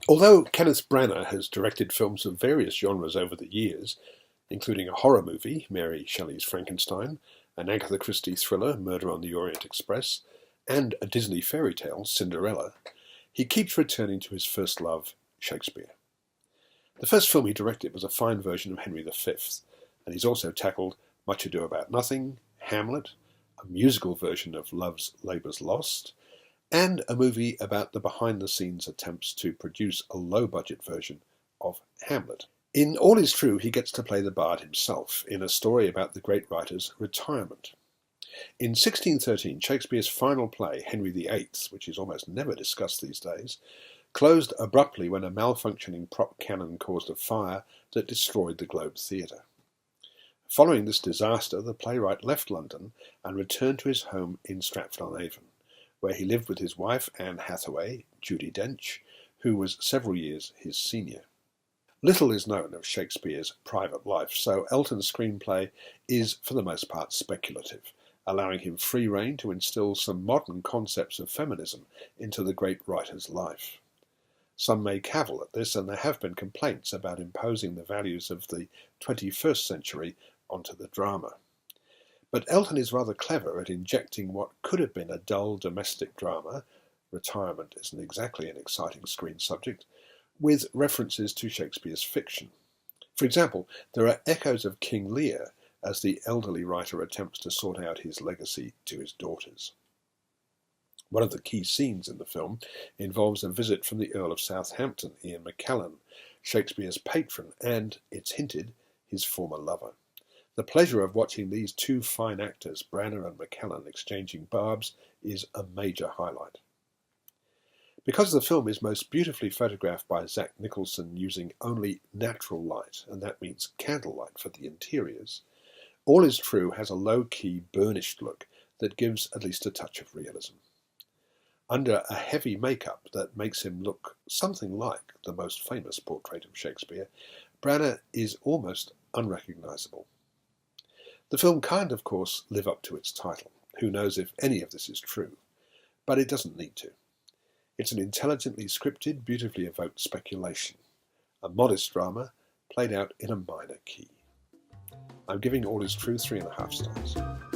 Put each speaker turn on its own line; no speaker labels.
Although Kenneth Branagh has directed films of various genres over the years, including a horror movie, Mary Shelley's Frankenstein, an Agatha Christie thriller, Murder on the Orient Express, and a Disney fairy tale, Cinderella, he keeps returning to his first love, Shakespeare. The first film he directed was a fine version of Henry V, and he's also tackled Much Ado About Nothing, Hamlet, a musical version of Love's Labour's Lost, and a movie about the behind-the-scenes attempts to produce a low-budget version of Hamlet. In All Is True, he gets to play the bard himself in a story about the great writer's retirement. In 1613, Shakespeare's final play, Henry VIII, which is almost never discussed these days, closed abruptly when a malfunctioning prop cannon caused a fire that destroyed the Globe Theatre. Following this disaster, the playwright left London and returned to his home in Stratton-on-Avon, where he lived with his wife Anne Hathaway, Judi Dench, who was several years his senior. Little is known of Shakespeare's private life, so Elton's screenplay is for the most part speculative, allowing him free rein to instill some modern concepts of feminism into the great writer's life. Some may cavil at this, and there have been complaints about imposing the values of the 21st century onto the drama. But Elton is rather clever at injecting what could have been a dull domestic drama — retirement isn't exactly an exciting screen subject — with references to Shakespeare's fiction. For example, there are echoes of King Lear as the elderly writer attempts to sort out his legacy to his daughters. One of the key scenes in the film involves a visit from the Earl of Southampton, Ian McKellen, Shakespeare's patron and, it's hinted, his former lover. The pleasure of watching these two fine actors, Branagh and McKellen, exchanging barbs is a major highlight. Because the film is most beautifully photographed by Zach Nicholson using only natural light, and that means candlelight for the interiors, All Is True has a low-key, burnished look that gives at least a touch of realism. Under a heavy makeup that makes him look something like the most famous portrait of Shakespeare, Branagh is almost unrecognisable. The film can't, of course, live up to its title. Who knows if any of this is true? But it doesn't need to. It's an intelligently scripted, beautifully evoked speculation. A modest drama played out in a minor key. I'm giving All Is True 3.5 stars.